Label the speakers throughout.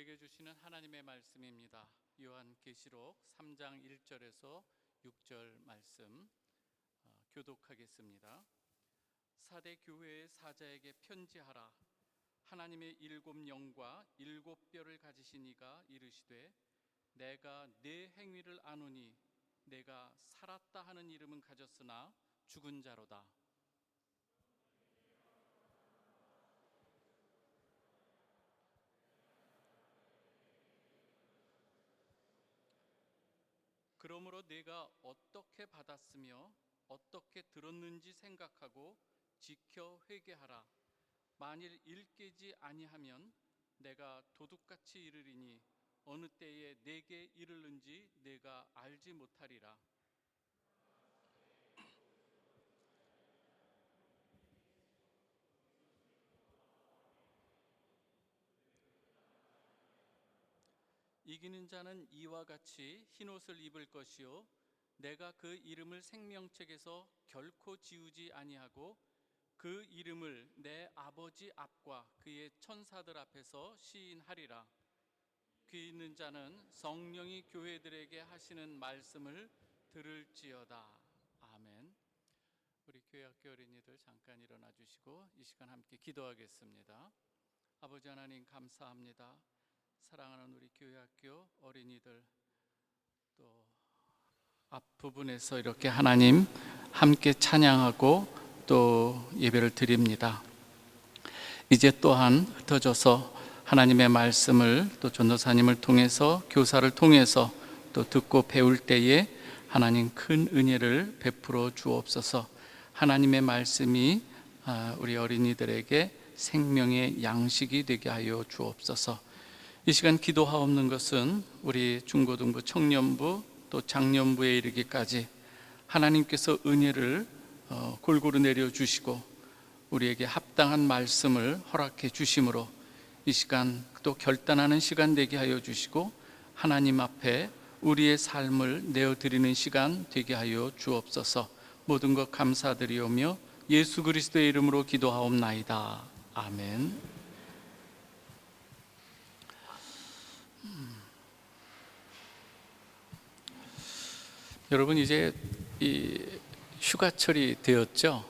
Speaker 1: 우리에게 주시는 하나님의 말씀입니다. 요한계시록 3장 1절에서 6절 말씀 교독하겠습니다. 사대 교회의 사자에게 편지하라. 하나님의 일곱 영과 일곱 뼈를 가지신 이가 이르시되 내가 네 행위를 아노니 내가 살았다 하는 이름은 가졌으나 죽은 자로다. 그러므로 내가 어떻게 받았으며 어떻게 들었는지 생각하고 지켜 회개하라. 만일 일깨지 아니하면 내가 도둑같이 이르리니 어느 때에 내게 이르는지 내가 알지 못하리라. 이기는 자는 이와 같이 흰옷을 입을 것이요 내가 그 이름을 생명책에서 결코 지우지 아니하고 그 이름을 내 아버지 앞과 그의 천사들 앞에서 시인하리라. 귀 있는 자는 성령이 교회들에게 하시는 말씀을 들을지어다. 아멘. 우리 교회학교 어린이들 잠깐 일어나 주시고 이 시간 함께 기도하겠습니다. 아버지 하나님 감사합니다. 사랑하는 우리 교회학교 어린이들 또 앞부분에서 이렇게 하나님 함께 찬양하고 또 예배를 드립니다. 이제 또한 흩어져서 하나님의 말씀을 또 전도사님을 통해서 교사를 통해서 또 듣고 배울 때에 하나님 큰 은혜를 베풀어 주옵소서. 하나님의 말씀이 우리 어린이들에게 생명의 양식이 되게 하여 주옵소서. 이 시간 기도하옵는 것은 우리 중고등부, 청년부 또 장년부에 이르기까지 하나님께서 은혜를 골고루 내려주시고 우리에게 합당한 말씀을 허락해 주심으로 이 시간 또 결단하는 시간 되게 하여 주시고 하나님 앞에 우리의 삶을 내어드리는 시간 되게 하여 주옵소서. 모든 것 감사드리오며 예수 그리스도의 이름으로 기도하옵나이다. 아멘. 여러분 이제 이 휴가철이 되었죠.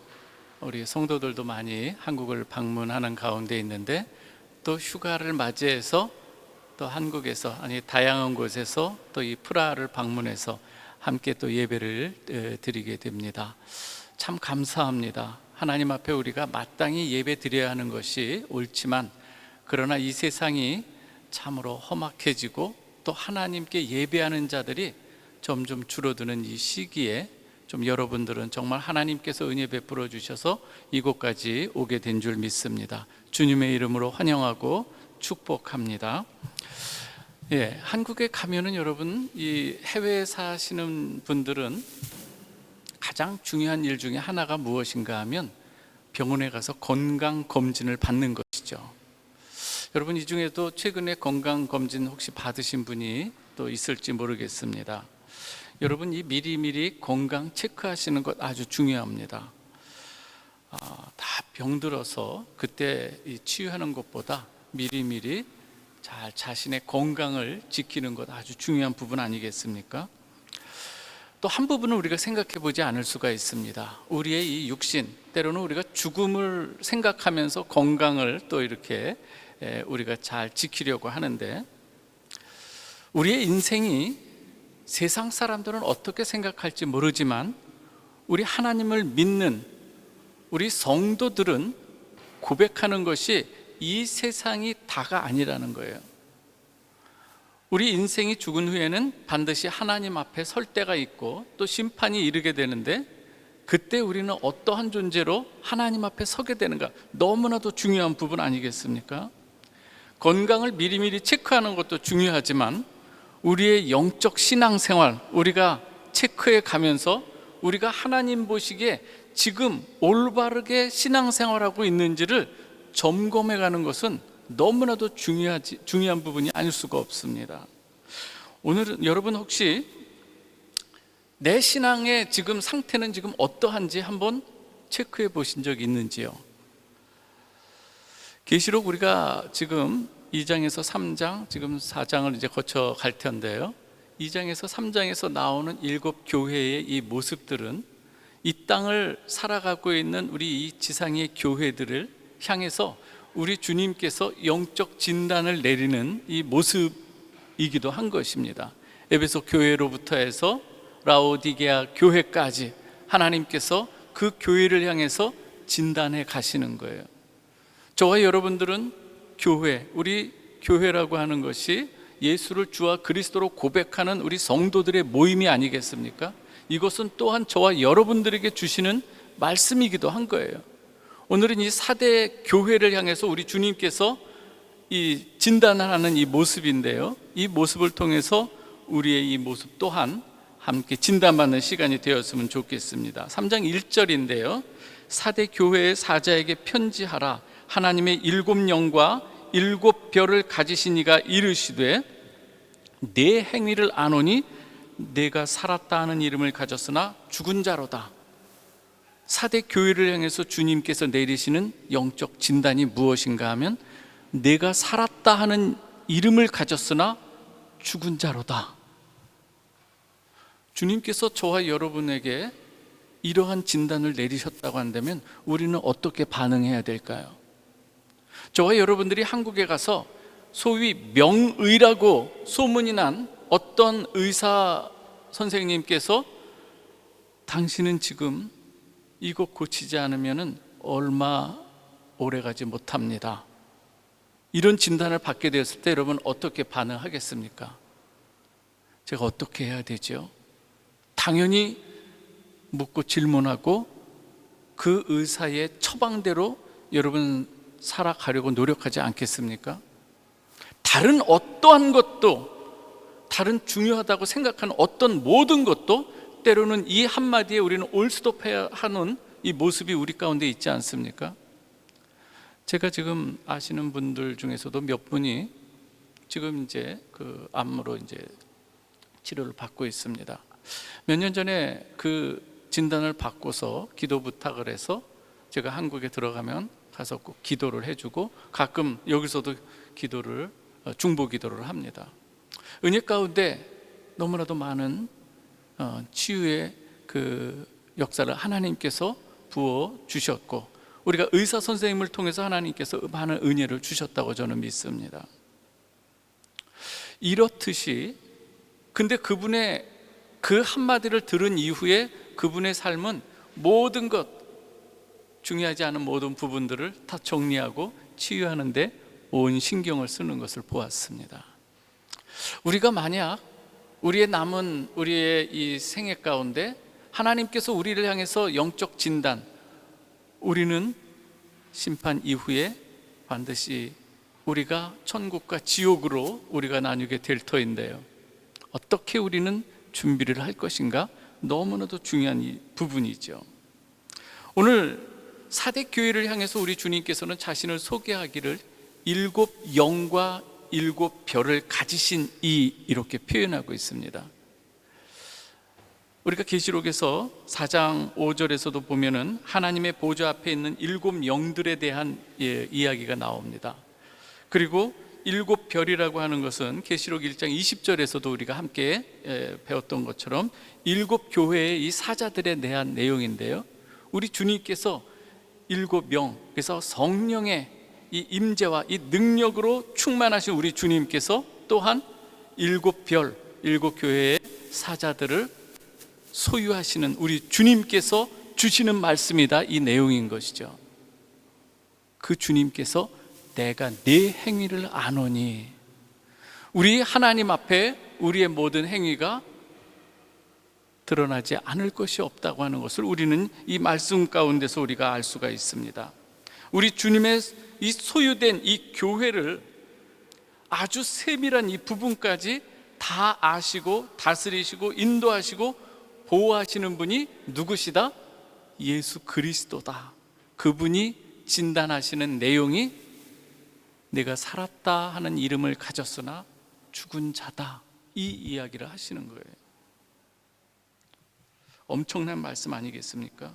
Speaker 1: 우리 성도들도 많이 한국을 방문하는 가운데 있는데 또 휴가를 맞이해서 또 한국에서 다양한 곳에서 또 이 프라하를 방문해서 함께 또 예배를 드리게 됩니다. 참 감사합니다. 하나님 앞에 우리가 마땅히 예배 드려야 하는 것이 옳지만 그러나 이 세상이 참으로 험악해지고 또 하나님께 예배하는 자들이 점점 줄어드는 이 시기에 좀 여러분들은 정말 하나님께서 은혜 베풀어 주셔서 이곳까지 오게 된 줄 믿습니다. 주님의 이름으로 환영하고 축복합니다. 한국에 가면은 여러분 이 해외에 사시는 분들은 가장 중요한 일 중에 하나가 무엇인가 하면 병원에 가서 건강 검진을 받는 것이죠. 여러분 이 중에도 최근에 건강 검진 혹시 받으신 분이 또 있을지 모르겠습니다. 여러분 이 미리미리 건강 체크하시는 것 아주 중요합니다. 다 병들어서 그때 치유하는 것보다 미리미리 잘 자신의 건강을 지키는 것 아주 중요한 부분 아니겠습니까? 또 한 부분은 우리가 생각해 보지 않을 수가 있습니다. 우리의 이 육신, 때로는 우리가 죽음을 생각하면서 건강을 또 이렇게 우리가 잘 지키려고 하는데 우리의 인생이 세상 사람들은 어떻게 생각할지 모르지만 우리 하나님을 믿는 우리 성도들은 고백하는 것이 이 세상이 다가 아니라는 거예요. 우리 인생이 죽은 후에는 반드시 하나님 앞에 설 때가 있고 또 심판이 이르게 되는데 그때 우리는 어떠한 존재로 하나님 앞에 서게 되는가 너무나도 중요한 부분 아니겠습니까? 건강을 미리미리 체크하는 것도 중요하지만 우리의 영적 신앙생활 우리가 체크해 가면서 우리가 하나님 보시기에 지금 올바르게 신앙생활하고 있는지를 점검해 가는 것은 너무나도 중요한 부분이 아닐 수가 없습니다. 오늘은 여러분 혹시 내 신앙의 지금 상태는 지금 어떠한지 한번 체크해 보신 적이 있는지요? 계시록 우리가 지금 2장에서 3장, 지금 4장을 이제 거쳐 갈 텐데요. 2장에서 3장에서 나오는 7교회의 이 모습들은 이 땅을 살아가고 있는 우리 이 지상의 교회들을 향해서 우리 주님께서 영적 진단을 내리는 이 모습이기도 한 것입니다. 에베소 교회로부터 해서 라오디게아 교회까지 하나님께서 그 교회를 향해서 진단해 가시는 거예요. 저와 여러분들은 교회, 우리 교회라고 하는 것이 예수를 주와 그리스도로 고백하는 우리 성도들의 모임이 아니겠습니까? 이것은 또한 저와 여러분들에게 주시는 말씀이기도 한 거예요. 오늘은 이 4대 교회를 향해서 우리 주님께서 이 진단을 하는 이 모습인데요, 이 모습을 통해서 우리의 이 모습 또한 함께 진단받는 시간이 되었으면 좋겠습니다. 3장 1절인데요 4대 교회의 사자에게 편지하라. 하나님의 7영과 7별을 가지신 이가 이르시되 내 행위를 아노니 내가 살았다 하는 이름을 가졌으나 죽은 자로다. 4대 교회를 향해서 주님께서 내리시는 영적 진단이 무엇인가 하면 내가 살았다 하는 이름을 가졌으나 죽은 자로다. 주님께서 저와 여러분에게 이러한 진단을 내리셨다고 한다면 우리는 어떻게 반응해야 될까요? 저와 여러분들이 한국에 가서 소위 명의라고 소문이 난 어떤 의사 선생님께서 당신은 지금 이것 고치지 않으면 얼마 오래 가지 못합니다, 이런 진단을 받게 되었을 때 여러분 어떻게 반응하겠습니까? 제가 어떻게 해야 되죠? 당연히 묻고 질문하고 그 의사의 처방대로 여러분 살아가려고 노력하지 않겠습니까? 다른 어떠한 것도, 다른 중요하다고 생각하는 어떤 모든 것도 때로는 이 한마디에 우리는 올스톱해야 하는 이 모습이 우리 가운데 있지 않습니까? 제가 지금 아시는 분들 중에서도 몇 분이 지금 이제 그 암으로 이제 치료를 받고 있습니다. 몇 년 전에 그 진단을 받고서 기도 부탁을 해서 제가 한국에 들어가면 가서 꼭 기도를 해주고 가끔 여기서도 기도를 중보 기도를 합니다. 은혜 가운데 너무나도 많은 치유의 그 역사를 하나님께서 부어 주셨고 우리가 의사 선생님을 통해서 하나님께서 많은 은혜를 주셨다고 저는 믿습니다. 이렇듯이 근데 그분의 그 한마디를 들은 이후에 그분의 삶은 모든 것, 중요하지 않은 모든 부분들을 다 정리하고 치유하는데 온 신경을 쓰는 것을 보았습니다. 우리가 만약 우리의 남은 우리의 이 생애 가운데 하나님께서 우리를 향해서 영적 진단, 우리는 심판 이후에 반드시 우리가 천국과 지옥으로 우리가 나뉘게 될 터인데요, 어떻게 우리는 준비를 할 것인가? 너무나도 중요한 이 부분이죠. 오늘 4대 교회를 향해서 우리 주님께서는 자신을 소개하기를 7영과 7별을 가지신 이 이렇게 표현하고 있습니다. 우리가 계시록에서 4장 5절에서도 보면은 하나님의 보좌 앞에 있는 7영들에 대한 이야기가 나옵니다. 그리고 7별이라고 하는 것은 계시록 1장 20절에서도 우리가 함께 배웠던 것처럼 7교회의 이 사자들에 대한 내용인데요, 우리 주님께서 7명, 그래서 성령의 이 임재와 이 능력으로 충만하신 우리 주님께서 또한 7별, 7교회의 사자들을 소유하시는 우리 주님께서 주시는 말씀이다, 이 내용인 것이죠. 그 주님께서 내가 네 행위를 아노니, 우리 하나님 앞에 우리의 모든 행위가 드러나지 않을 것이 없다고 하는 것을 우리는 이 말씀 가운데서 우리가 알 수가 있습니다. 우리 주님의 이 소유된 이 교회를 아주 세밀한 이 부분까지 다 아시고 다스리시고 인도하시고 보호하시는 분이 누구시다? 예수 그리스도다. 그분이 진단하시는 내용이 내가 살았다 하는 이름을 가졌으나 죽은 자다, 이 이야기를 하시는 거예요. 엄청난 말씀 아니겠습니까?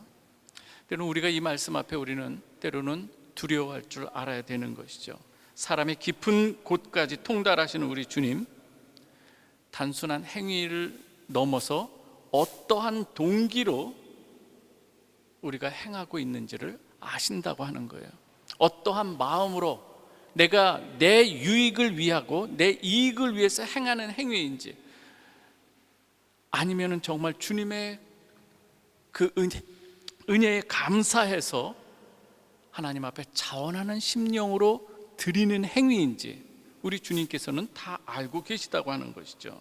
Speaker 1: 때로는 우리가 이 말씀 앞에 우리는 때로는 두려워할 줄 알아야 되는 것이죠. 사람의 깊은 곳까지 통달하시는 우리 주님, 단순한 행위를 넘어서 어떠한 동기로 우리가 행하고 있는지를 아신다고 하는 거예요. 어떠한 마음으로 내가 내 유익을 위하고 내 이익을 위해서 행하는 행위인지, 아니면은 정말 주님의 그 은혜에 감사해서 하나님 앞에 자원하는 심령으로 드리는 행위인지 우리 주님께서는 다 알고 계시다고 하는 것이죠.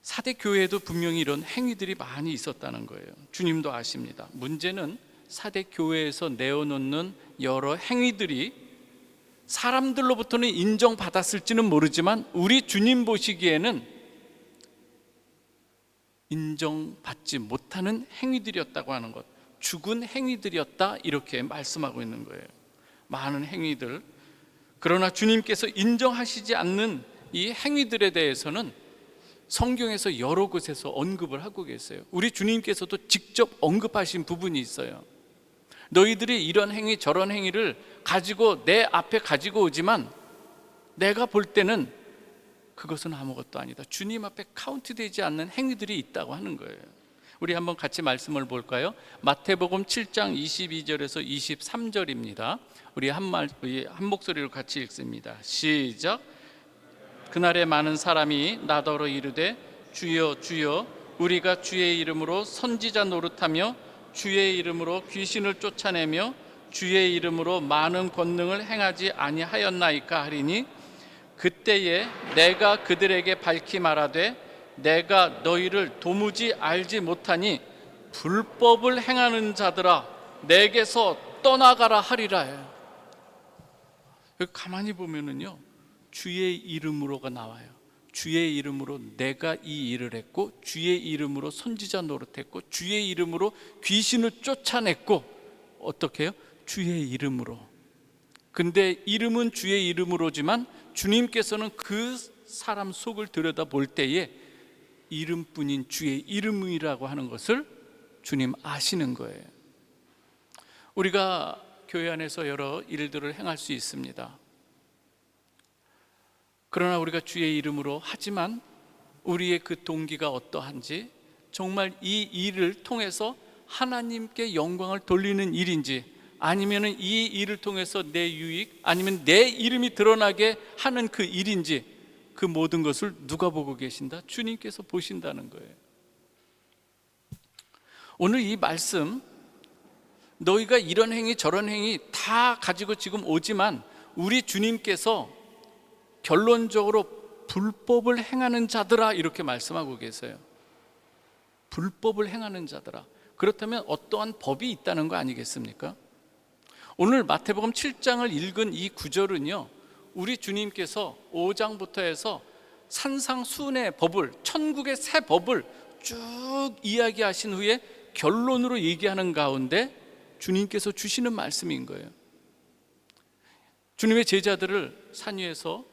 Speaker 1: 사대 교회에도 분명히 이런 행위들이 많이 있었다는 거예요. 주님도 아십니다. 문제는 사대 교회에서 내어놓는 여러 행위들이 사람들로부터는 인정받았을지는 모르지만 우리 주님 보시기에는 인정받지 못하는 행위들이었다고 하는 것, 죽은 행위들이었다, 이렇게 말씀하고 있는 거예요. 많은 행위들, 그러나 주님께서 인정하시지 않는 이 행위들에 대해서는 성경에서 여러 곳에서 언급을 하고 계세요. 우리 주님께서도 직접 언급하신 부분이 있어요. 너희들이 이런 행위 저런 행위를 가지고 내 앞에 가지고 오지만 내가 볼 때는 그것은 아무것도 아니다. 주님 앞에 카운트되지 않는 행위들이 있다고 하는 거예요. 우리 한번 같이 말씀을 볼까요? 마태복음 7장 22절에서 23절입니다. 우리 한 목소리로 같이 읽습니다. 시작. 그날에 많은 사람이 나더러 이르되 주여 주여 우리가 주의 이름으로 선지자 노릇하며 주의 이름으로 귀신을 쫓아내며 주의 이름으로 많은 권능을 행하지 아니하였나이까 하리니 그때에 내가 그들에게 밝히 말하되 내가 너희를 도무지 알지 못하니 불법을 행하는 자들아 내게서 떠나가라 하리라. 여기 가만히 보면은요, 주의 이름으로가 나와요. 주의 이름으로 내가 이 일을 했고, 주의 이름으로 선지자 노릇했고, 주의 이름으로 귀신을 쫓아냈고, 어떻게 해요? 주의 이름으로. 근데 이름은 주의 이름으로지만 주님께서는 그 사람 속을 들여다 볼 때에 이름뿐인 주의 이름이라고 하는 것을 주님 아시는 거예요. 우리가 교회 안에서 여러 일들을 행할 수 있습니다. 그러나 우리가 주의 이름으로 하지만 우리의 그 동기가 어떠한지, 정말 이 일을 통해서 하나님께 영광을 돌리는 일인지, 아니면 이 일을 통해서 내 유익, 아니면 내 이름이 드러나게 하는 그 일인지, 그 모든 것을 누가 보고 계신다? 주님께서 보신다는 거예요. 오늘 이 말씀, 너희가 이런 행위 저런 행위 다 가지고 지금 오지만 우리 주님께서 결론적으로 불법을 행하는 자들아, 이렇게 말씀하고 계세요. 불법을 행하는 자들아. 그렇다면 어떠한 법이 있다는 거 아니겠습니까? 오늘 마태복음 7장을 읽은 이 구절은요, 우리 주님께서 5장부터 해서 산상수훈의 법을, 천국의 새 법을 쭉 이야기하신 후에 결론으로 얘기하는 가운데 주님께서 주시는 말씀인 거예요. 주님의 제자들을 산 위에서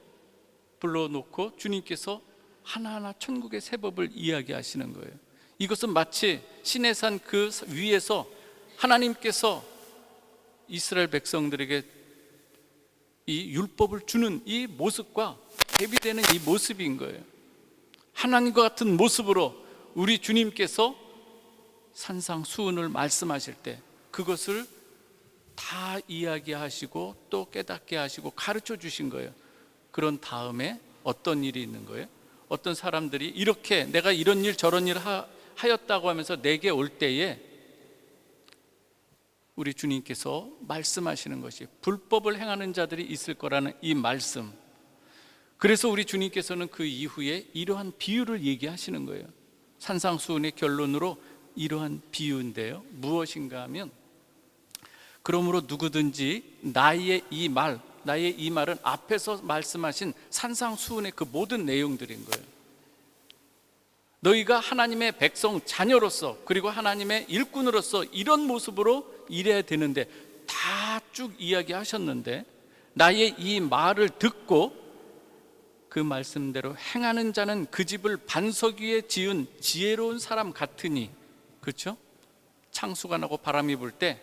Speaker 1: 불러놓고 주님께서 하나하나 천국의 새 법을 이야기하시는 거예요. 이것은 마치 시내산 그 위에서 하나님께서 이스라엘 백성들에게 이 율법을 주는 이 모습과 대비되는 이 모습인 거예요. 하나님과 같은 모습으로 우리 주님께서 산상수훈을 말씀하실 때 그것을 다 이야기하시고 또 깨닫게 하시고 가르쳐 주신 거예요. 그런 다음에 어떤 일이 있는 거예요? 어떤 사람들이 이렇게 내가 이런 일 저런 일 하였다고 하면서 내게 올 때에 우리 주님께서 말씀하시는 것이 불법을 행하는 자들이 있을 거라는 이 말씀. 그래서 우리 주님께서는 그 이후에 이러한 비유를 얘기하시는 거예요. 산상수훈의 결론으로 이러한 비유인데요, 무엇인가 하면, 그러므로 누구든지 나의 이 말은 앞에서 말씀하신 산상수훈의 그 모든 내용들인 거예요. 너희가 하나님의 백성 자녀로서, 그리고 하나님의 일꾼으로서 이런 모습으로 일해야 되는데 다 쭉 이야기하셨는데, 나의 이 말을 듣고 그 말씀대로 행하는 자는 그 집을 반석 위에 지은 지혜로운 사람 같으니, 그렇죠? 창수가 나고 바람이 불 때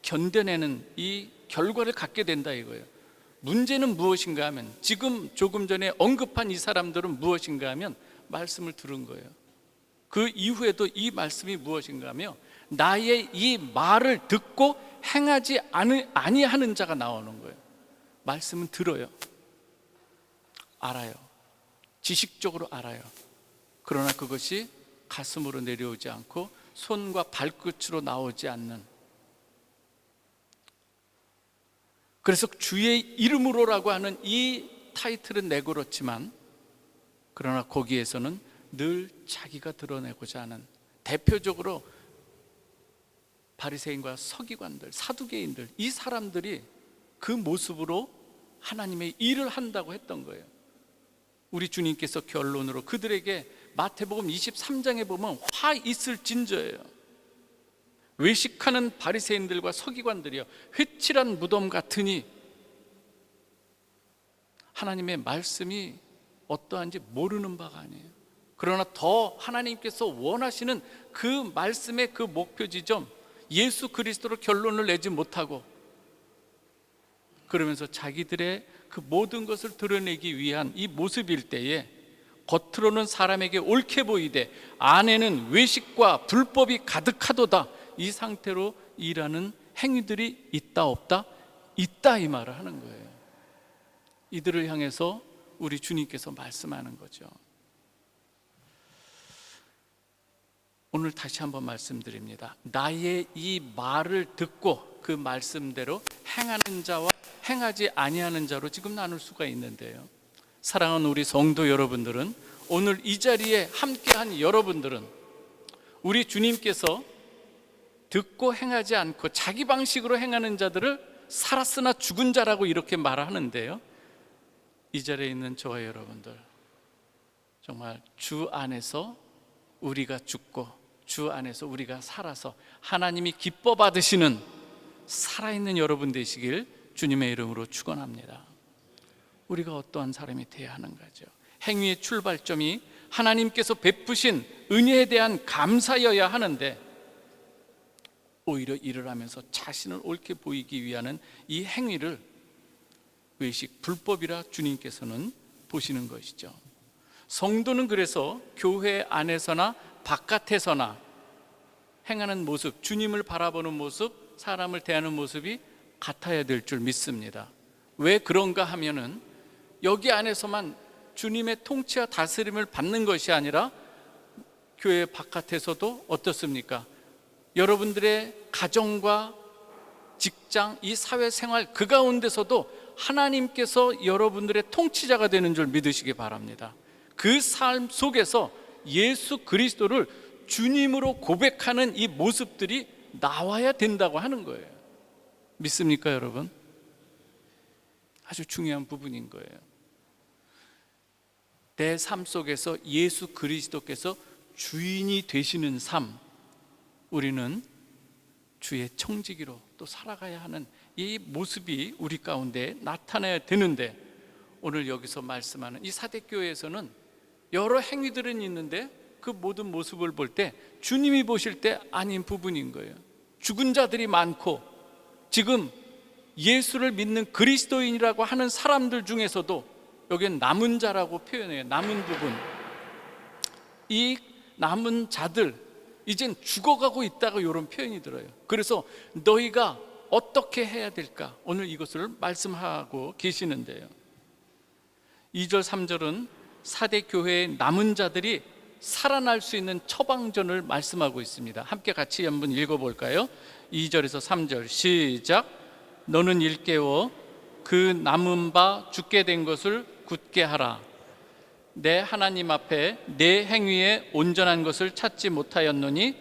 Speaker 1: 견뎌내는 이 결과를 갖게 된다 이거예요. 문제는 무엇인가 하면, 지금 조금 전에 언급한 이 사람들은 무엇인가 하면 말씀을 들은 거예요. 그 이후에도 이 말씀이 무엇인가 하며 나의 이 말을 듣고 행하지 아니하는 자가 나오는 거예요. 말씀은 들어요. 알아요. 지식적으로 알아요. 그러나 그것이 가슴으로 내려오지 않고 손과 발끝으로 나오지 않는, 그래서 주의 이름으로라고 하는 이 타이틀은 내걸었지만 그러나 거기에서는 늘 자기가 드러내고자 하는, 대표적으로 바리새인과 서기관들, 사두개인들, 이 사람들이 그 모습으로 하나님의 일을 한다고 했던 거예요. 우리 주님께서 결론으로 그들에게 마태복음 23장에 보면 화 있을 진저예요. 외식하는 바리새인들과 서기관들이여, 회칠한 무덤 같으니. 하나님의 말씀이 어떠한지 모르는 바가 아니에요. 그러나 더 하나님께서 원하시는 그 말씀의 그 목표 지점, 예수 그리스도로 결론을 내지 못하고, 그러면서 자기들의 그 모든 것을 드러내기 위한 이 모습일 때에 겉으로는 사람에게 옳게 보이되 안에는 외식과 불법이 가득하도다, 이 상태로 일하는 행위들이 있다 없다? 있다, 이 말을 하는 거예요. 이들을 향해서 우리 주님께서 말씀하는 거죠. 오늘 다시 한번 말씀드립니다. 나의 이 말을 듣고 그 말씀대로 행하는 자와 행하지 아니하는 자로 지금 나눌 수가 있는데요, 사랑하는 우리 성도 여러분들은, 오늘 이 자리에 함께한 여러분들은 우리 주님께서 듣고 행하지 않고 자기 방식으로 행하는 자들을 살았으나 죽은 자라고 이렇게 말하는데요, 이 자리에 있는 저와 여러분들, 정말 주 안에서 우리가 죽고 주 안에서 우리가 살아서 하나님이 기뻐 받으시는 살아있는 여러분 되시길 주님의 이름으로 축원합니다. 우리가 어떠한 사람이 되어야 하는 거죠? 행위의 출발점이 하나님께서 베푸신 은혜에 대한 감사여야 하는데, 오히려 일을 하면서 자신을 옳게 보이기 위한 이 행위를 외식, 불법이라 주님께서는 보시는 것이죠. 성도는 그래서 교회 안에서나 바깥에서나 행하는 모습, 주님을 바라보는 모습, 사람을 대하는 모습이 같아야 될 줄 믿습니다. 왜 그런가 하면은 여기 안에서만 주님의 통치와 다스림을 받는 것이 아니라 교회 바깥에서도 어떻습니까? 여러분들의 가정과 직장, 이 사회생활 그 가운데서도 하나님께서 여러분들의 통치자가 되는 줄 믿으시기 바랍니다. 그 삶 속에서 예수 그리스도를 주님으로 고백하는 이 모습들이 나와야 된다고 하는 거예요. 믿습니까, 여러분? 아주 중요한 부분인 거예요. 내 삶 속에서 예수 그리스도께서 주인이 되시는 삶, 우리는 주의 청지기로 또 살아가야 하는 이 모습이 우리 가운데 나타나야 되는데, 오늘 여기서 말씀하는 이 사대교회에서는 여러 행위들은 있는데 그 모든 모습을 볼 때 주님이 보실 때 아닌 부분인 거예요. 죽은 자들이 많고, 지금 예수를 믿는 그리스도인이라고 하는 사람들 중에서도 여기는 남은 자라고 표현해요. 남은 부분, 이 남은 자들, 이젠 죽어가고 있다고 이런 표현이 들어요. 그래서 너희가 어떻게 해야 될까? 오늘 이것을 말씀하고 계시는데요, 2절 3절은 사대 교회의 남은 자들이 살아날 수 있는 처방전을 말씀하고 있습니다. 함께 같이 한번 읽어볼까요? 2절에서 3절 시작. 너는 일깨워 그 남은 바 죽게 된 것을 굳게 하라. 내 하나님 앞에 내 행위에 온전한 것을 찾지 못하였노니,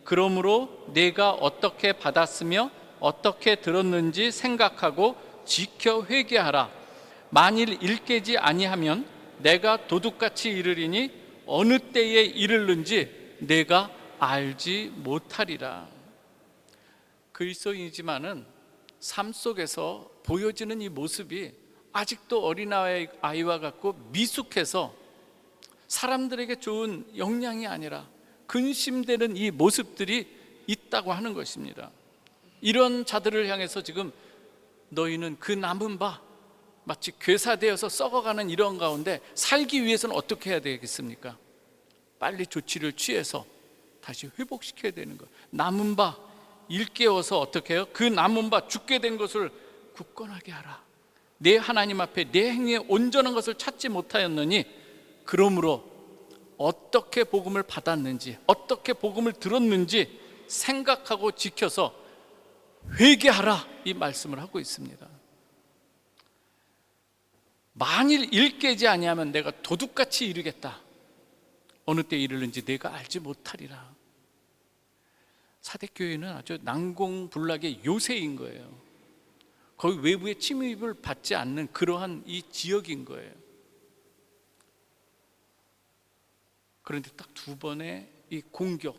Speaker 1: 그러므로 내가 어떻게 받았으며 어떻게 들었는지 생각하고 지켜 회개하라. 만일 일깨지 아니하면 내가 도둑같이 이르리니 어느 때에 이르는지 내가 알지 못하리라. 그리스도인이지만은 삶 속에서 보여지는 이 모습이 아직도 어린아이와 같고 미숙해서 사람들에게 좋은 영향이 아니라 근심되는 이 모습들이 있다고 하는 것입니다. 이런 자들을 향해서 지금 너희는 그 남은 바 마치 괴사되어서 썩어가는 이런 가운데 살기 위해서는 어떻게 해야 되겠습니까? 빨리 조치를 취해서 다시 회복시켜야 되는 거예요. 남은 바 일깨워서 어떻게 해요? 그 남은 바 죽게 된 것을 굳건하게 하라. 내 하나님 앞에 내 행위에 온전한 것을 찾지 못하였느니 그러므로 어떻게 복음을 받았는지, 어떻게 복음을 들었는지 생각하고 지켜서 회개하라, 이 말씀을 하고 있습니다. 만일 일깨지 아니하면 내가 도둑같이 이르겠다. 어느 때 이르는지 내가 알지 못하리라. 사대교회는 아주 난공불락의 요새인 거예요. 거의 외부의 침입을 받지 않는 그러한 이 지역인 거예요. 그런데 딱 두 번의 이 공격,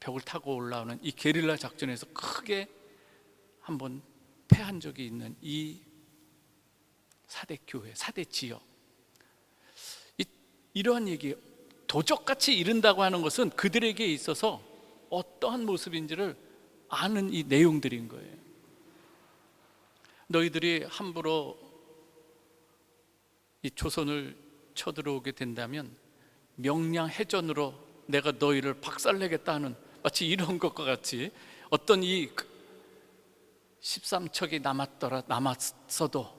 Speaker 1: 벽을 타고 올라오는 이 게릴라 작전에서 크게 한번 패한 적이 있는 이 사대교회, 사대지역, 이러한 얘기, 도적같이 이른다고 하는 것은 그들에게 있어서 어떠한 모습인지를 아는 이 내용들인 거예요. 너희들이 함부로 이 조선을 쳐들어오게 된다면 명량해전으로 내가 너희를 박살내겠다 하는, 마치 이런 것과 같이 어떤 이 13척이 남았어도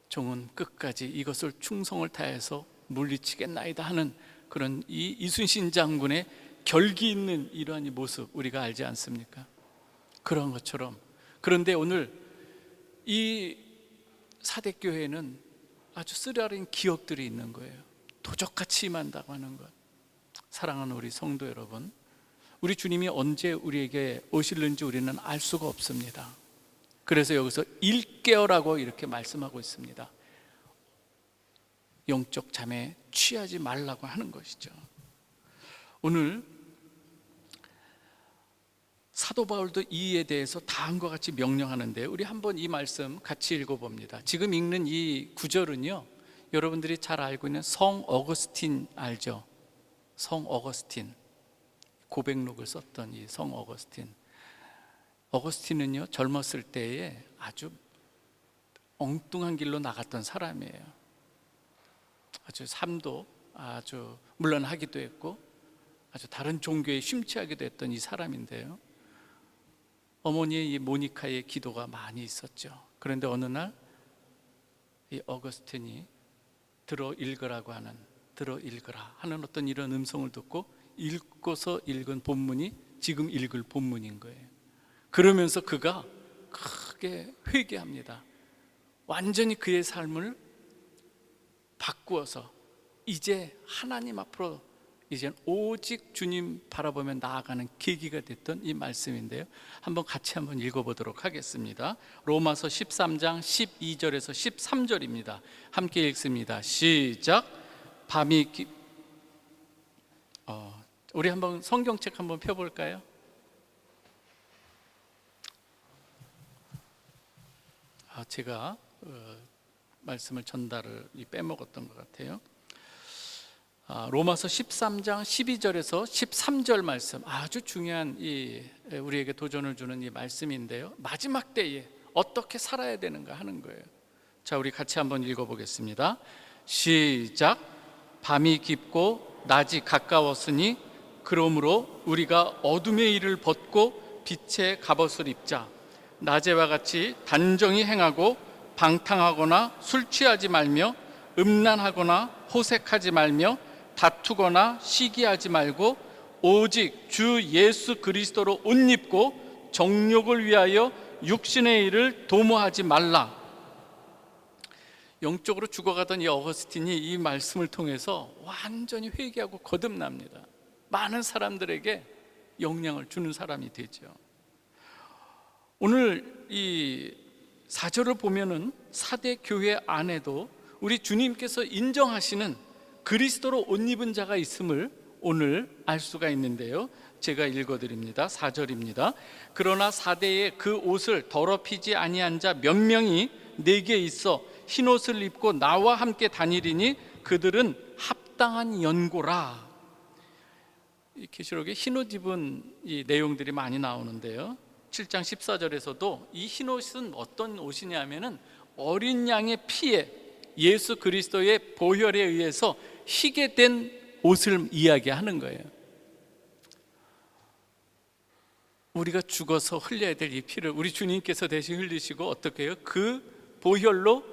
Speaker 1: 종은 끝까지 이것을 충성을 다해서 물리치겠나이다 하는 그런 이 이순신 장군의 결기 있는 이러한 모습 우리가 알지 않습니까? 그런 것처럼, 그런데 오늘 이 사대교회는 아주 쓰라린 기억들이 있는 거예요. 도적같이 임한다고 하는 것. 사랑하는 우리 성도 여러분, 우리 주님이 언제 우리에게 오실는지 우리는 알 수가 없습니다. 그래서 여기서 일깨어라고 이렇게 말씀하고 있습니다. 영적 잠에 취하지 말라고 하는 것이죠. 오늘 사도 바울도 이에 대해서 다음과 같이 명령하는데, 우리 한번 이 말씀 같이 읽어봅니다. 지금 읽는 이 구절은요, 여러분들이 잘 알고 있는 성 어거스틴 알죠? 성 어거스틴, 고백록을 썼던 이 성 어거스틴. 어거스틴은요, 젊었을 때에 아주 엉뚱한 길로 나갔던 사람이에요. 아주 삶도 아주 물론하기도 했고 아주 다른 종교에 심취하기도 했던 이 사람인데요, 어머니의 이 모니카의 기도가 많이 있었죠. 그런데 어느 날 이 어거스틴이 들어 읽으라 하는 어떤 이런 음성을 듣고 읽고서 읽은 본문이 지금 읽을 본문인 거예요. 그러면서 그가 크게 회개합니다. 완전히 그의 삶을 바꾸어서 이제 하나님 앞으로 이제 오직 주님 바라보며 나아가는 계기가 됐던 이 말씀인데요, 한번 같이 한번 읽어보도록 하겠습니다. 로마서 13장 12절에서 13절입니다. 함께 읽습니다. 시작. 우리 한번 성경책 한번 펴볼까요? 제가 말씀을 전달을 빼먹었던 것 같아요. 로마서 13장 12절에서 13절 말씀, 아주 중요한 우리에게 도전을 주는 이 말씀인데요, 마지막 때에 어떻게 살아야 되는가 하는 거예요. 자, 우리 같이 한번 읽어보겠습니다. 시작. 밤이 깊고 낮이 가까웠으니 그러므로 우리가 어둠의 일을 벗고 빛의 갑옷을 입자. 낮에와 같이 단정히 행하고 방탕하거나 술 취하지 말며 음란하거나 호색하지 말며 다투거나 시기하지 말고 오직 주 예수 그리스도로 옷 입고 정욕을 위하여 육신의 일을 도모하지 말라. 영적으로 죽어가던 이 어거스틴이 이 말씀을 통해서 완전히 회개하고 거듭납니다. 많은 사람들에게 영향을 주는 사람이 되죠. 오늘 이 4절을 보면은 사대 교회 안에도 우리 주님께서 인정하시는 그리스도로 옷 입은 자가 있음을 오늘 알 수가 있는데요, 제가 읽어드립니다. 4절입니다. 그러나 사대에 그 옷을 더럽히지 아니한 자 몇 명이 내게 있어 흰옷을 입고 나와 함께 다니리니 그들은 합당한 연고라. 이 계시록에 흰옷 입은 이 내용들이 많이 나오는데요, 7장 14절에서도 이 흰옷은 어떤 옷이냐면은 어린 양의 피에 예수 그리스도의 보혈에 의해서 희게 된 옷을 이야기하는 거예요. 우리가 죽어서 흘려야 될 이 피를 우리 주님께서 대신 흘리시고 어떻게 해요? 그 보혈로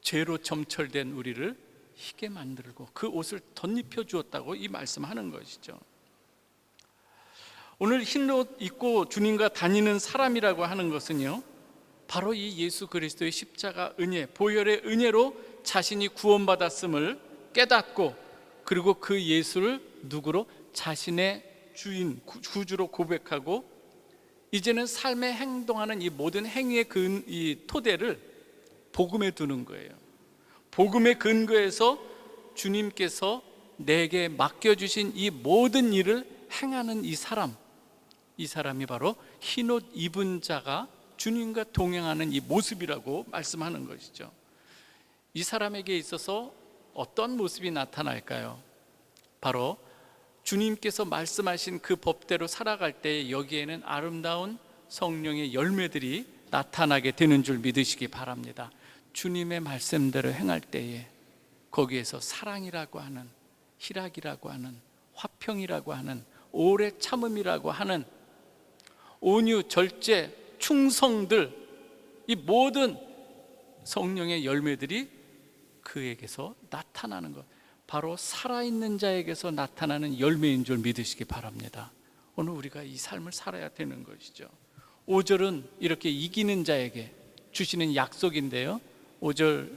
Speaker 1: 죄로 점철된 우리를 희게 만들고 그 옷을 덧입혀 주었다고 이 말씀하는 것이죠. 오늘 흰 옷 입고 주님과 다니는 사람이라고 하는 것은요, 바로 이 예수 그리스도의 십자가 은혜, 보혈의 은혜로 자신이 구원받았음을 깨닫고, 그리고 그 예수를 누구로? 자신의 주인, 구주로 고백하고, 이제는 삶에 행동하는 이 모든 행위의 이 토대를 복음에 두는 거예요. 복음의 근거에서 주님께서 내게 맡겨주신 이 모든 일을 행하는 이 사람이 바로 흰옷 입은 자가 주님과 동행하는 이 모습이라고 말씀하는 것이죠. 이 사람에게 있어서 어떤 모습이 나타날까요? 바로 주님께서 말씀하신 그 법대로 살아갈 때 여기에는 아름다운 성령의 열매들이 나타나게 되는 줄 믿으시기 바랍니다. 주님의 말씀대로 행할 때에 거기에서 사랑이라고 하는, 희락이라고 하는, 화평이라고 하는, 오래 참음이라고 하는, 온유, 절제, 충성들, 이 모든 성령의 열매들이 그에게서 나타나는 것, 바로 살아있는 자에게서 나타나는 열매인 줄 믿으시기 바랍니다. 오늘 우리가 이 삶을 살아야 되는 것이죠. 5절은 이렇게 이기는 자에게 주시는 약속인데요, 5절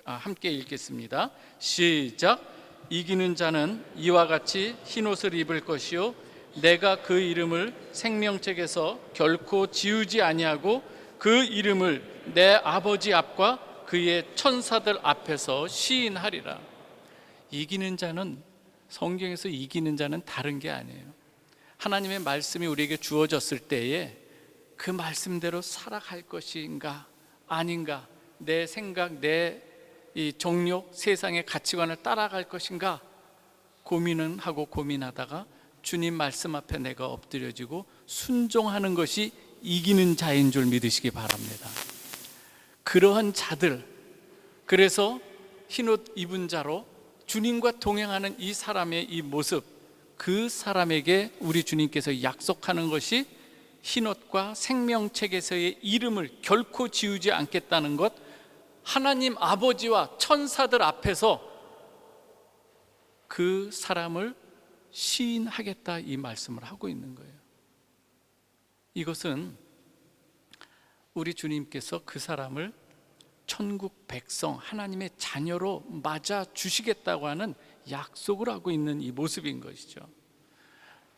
Speaker 1: 함께 읽겠습니다. 시작. 이기는 자는 이와 같이 흰옷을 입을 것이요 내가 그 이름을 생명책에서 결코 지우지 아니하고 그 이름을 내 아버지 앞과 그의 천사들 앞에서 시인하리라. 이기는 자는, 성경에서 이기는 자는 다른 게 아니에요. 하나님의 말씀이 우리에게 주어졌을 때에 그 말씀대로 살아갈 것인가 아닌가, 내 생각, 내 이 정욕, 세상의 가치관을 따라갈 것인가 고민은 하고 고민하다가 주님 말씀 앞에 내가 엎드려지고 순종하는 것이 이기는 자인 줄 믿으시기 바랍니다. 그러한 자들, 그래서 흰옷 입은 자로 주님과 동행하는 이 사람의 이 모습, 그 사람에게 우리 주님께서 약속하는 것이 흰옷과 생명책에서의 이름을 결코 지우지 않겠다는 것, 하나님 아버지와 천사들 앞에서 그 사람을 시인하겠다, 이 말씀을 하고 있는 거예요. 이것은 우리 주님께서 그 사람을 천국 백성, 하나님의 자녀로 맞아 주시겠다고 하는 약속을 하고 있는 이 모습인 것이죠.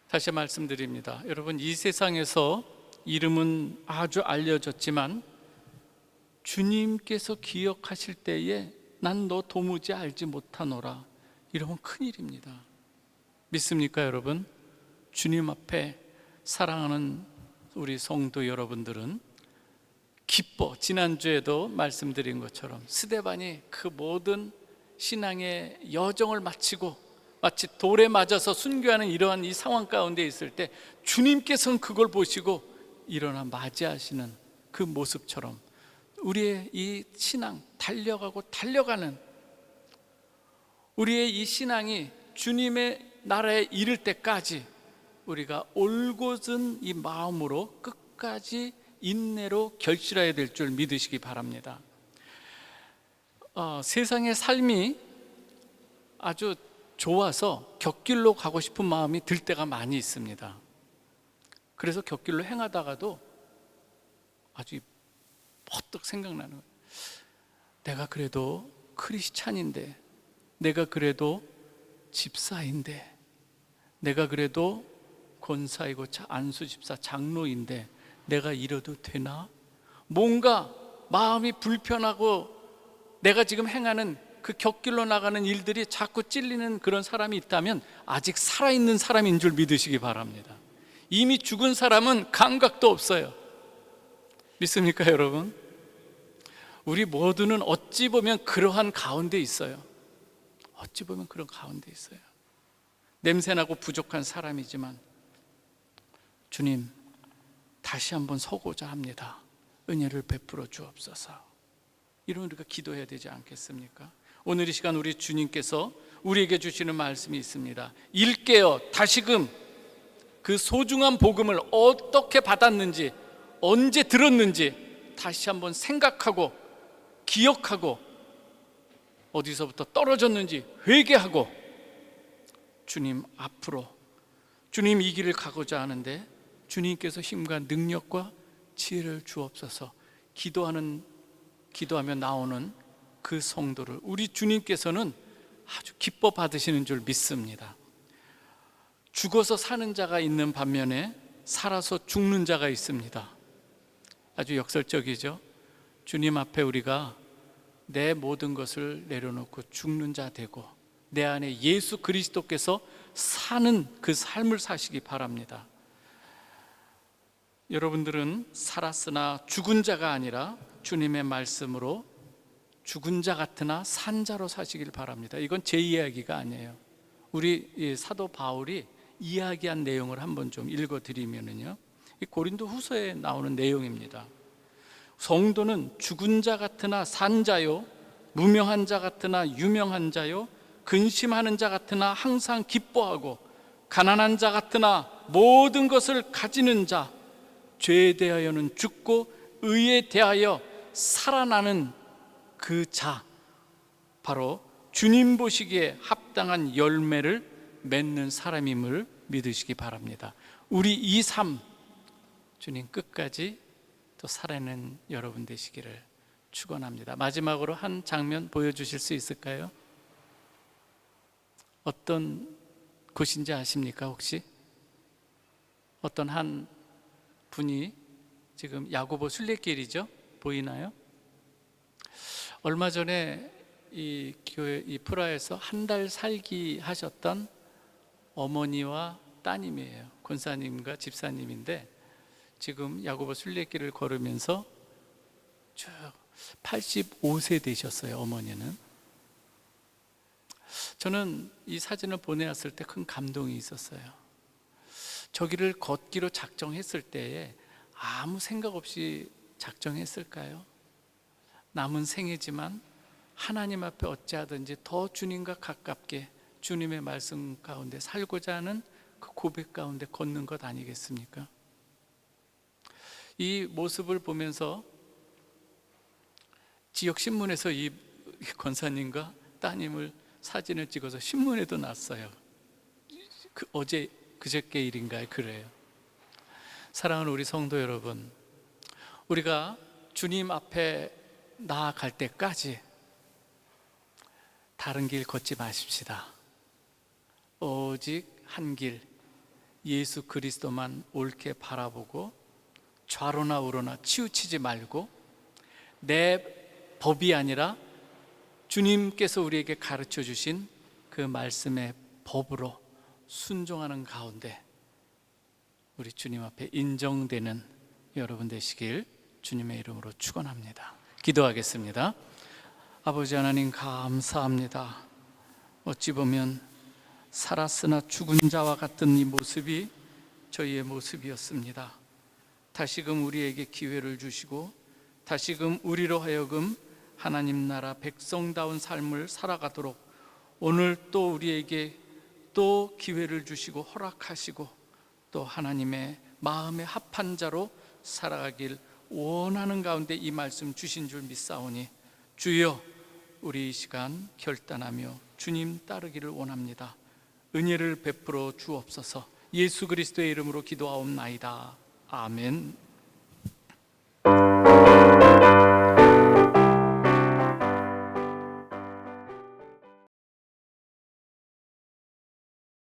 Speaker 1: 다시 말씀드립니다. 여러분, 이 세상에서 이름은 아주 알려졌지만 주님께서 기억하실 때에 난 너 도무지 알지 못하노라, 이러면 큰일입니다. 믿습니까 여러분? 주님 앞에 사랑하는 우리 성도 여러분들은 기뻐, 지난주에도 말씀드린 것처럼 스데반이 그 모든 신앙의 여정을 마치고 마치 돌에 맞아서 순교하는 이러한 이 상황 가운데 있을 때 주님께서는 그걸 보시고 일어나 맞이하시는 그 모습처럼 우리의 이 신앙, 달려가는 우리의 이 신앙이 주님의 나라에 이를 때까지 우리가 올곧은 이 마음으로 끝까지 인내로 결실해야 될 줄 믿으시기 바랍니다. 세상의 삶이 아주 좋아서 곁길로 가고 싶은 마음이 들 때가 많이 있습니다. 그래서 곁길로 행하다가도 아주 퍼뜩 생각나는 거예요. 내가 그래도 크리스찬인데, 내가 그래도 집사인데, 내가 그래도 권사이고 안수집사 장로인데 내가 이래도 되나? 뭔가 마음이 불편하고 내가 지금 행하는 그 곁길로 나가는 일들이 자꾸 찔리는 그런 사람이 있다면 아직 살아있는 사람인 줄 믿으시기 바랍니다. 이미 죽은 사람은 감각도 없어요. 믿습니까 여러분? 우리 모두는 어찌 보면 그러한 가운데 있어요. 어찌 보면 그런 가운데 있어요. 냄새나고 부족한 사람이지만 주님, 다시 한번 서고자 합니다. 은혜를 베풀어 주옵소서. 이런 우리가 기도해야 되지 않겠습니까? 오늘 이 시간 우리 주님께서 우리에게 주시는 말씀이 있습니다. 일깨어 다시금 그 소중한 복음을 어떻게 받았는지, 언제 들었는지 다시 한번 생각하고 기억하고, 어디서부터 떨어졌는지 회개하고 주님 앞으로, 주님 이 길을 가고자 하는데 주님께서 힘과 능력과 지혜를 주옵소서. 기도하며 나오는 그 성도를 우리 주님께서는 아주 기뻐 받으시는 줄 믿습니다. 죽어서 사는 자가 있는 반면에 살아서 죽는 자가 있습니다. 아주 역설적이죠. 주님 앞에 우리가 내 모든 것을 내려놓고 죽는 자 되고 내 안에 예수 그리스도께서 사는 그 삶을 사시기 바랍니다. 여러분들은 살았으나 죽은 자가 아니라 주님의 말씀으로 죽은 자 같으나 산 자로 사시길 바랍니다. 이건 제 이야기가 아니에요. 우리 사도 바울이 이야기한 내용을 한번 좀 읽어드리면요, 고린도 후서에 나오는 내용입니다. 성도는 죽은 자 같으나 산 자요, 무명한 자 같으나 유명한 자요, 근심하는 자 같으나 항상 기뻐하고, 가난한 자 같으나 모든 것을 가지는 자, 죄에 대하여는 죽고 의에 대하여 살아나는 그 자, 바로 주님 보시기에 합당한 열매를 맺는 사람임을 믿으시기 바랍니다. 우리 이 삶 주님 끝까지 또 살아내는 여러분 되시기를 축원합니다. 마지막으로 한 장면 보여주실 수 있을까요? 어떤 곳인지 아십니까 혹시? 어떤 한 분이 지금 야고보 순례길이죠? 보이나요? 얼마 전에 이 교회 이 프라하에서 한 달 살기 하셨던 어머니와 따님이에요. 권사님과 집사님인데 지금 야고보 순례길을 걸으면서 쭉 85세 되셨어요. 어머니는. 저는 이 사진을 보내왔을 때 큰 감동이 있었어요. 저기를 걷기로 작정했을 때에 아무 생각 없이 작정했을까요? 남은 생애지만 하나님 앞에 어찌하든지 더 주님과 가깝게 주님의 말씀 가운데 살고자 하는 그 고백 가운데 걷는 것 아니겠습니까? 이 모습을 보면서 지역 신문에서 이 권사님과 따님을 사진을 찍어서 신문에도 났어요. 어제 그저께 일인가요? 그래요. 사랑하는 우리 성도 여러분, 우리가 주님 앞에 나아갈 때까지 다른 길 걷지 마십시다. 오직 한 길, 예수 그리스도만 옳게 바라보고 좌로나 우로나 치우치지 말고 내 법이 아니라 주님께서 우리에게 가르쳐 주신 그 말씀의 법으로 순종하는 가운데 우리 주님 앞에 인정되는 여러분 되시길 주님의 이름으로 축원합니다. 기도하겠습니다. 아버지 하나님 감사합니다. 어찌 보면 살았으나 죽은 자와 같은 이 모습이 저희의 모습이었습니다. 다시금 우리에게 기회를 주시고 다시금 우리로 하여금 하나님 나라 백성다운 삶을 살아가도록 오늘 또 우리에게 또 기회를 주시고 허락하시고 또 하나님의 마음에 합한 자로 살아가길 원하는 가운데 이 말씀 주신 줄 믿사오니 주여 우리 이 시간 결단하며 주님 따르기를 원합니다. 은혜를 베풀어 주옵소서. 예수 그리스도의 이름으로 기도하옵나이다. 아멘.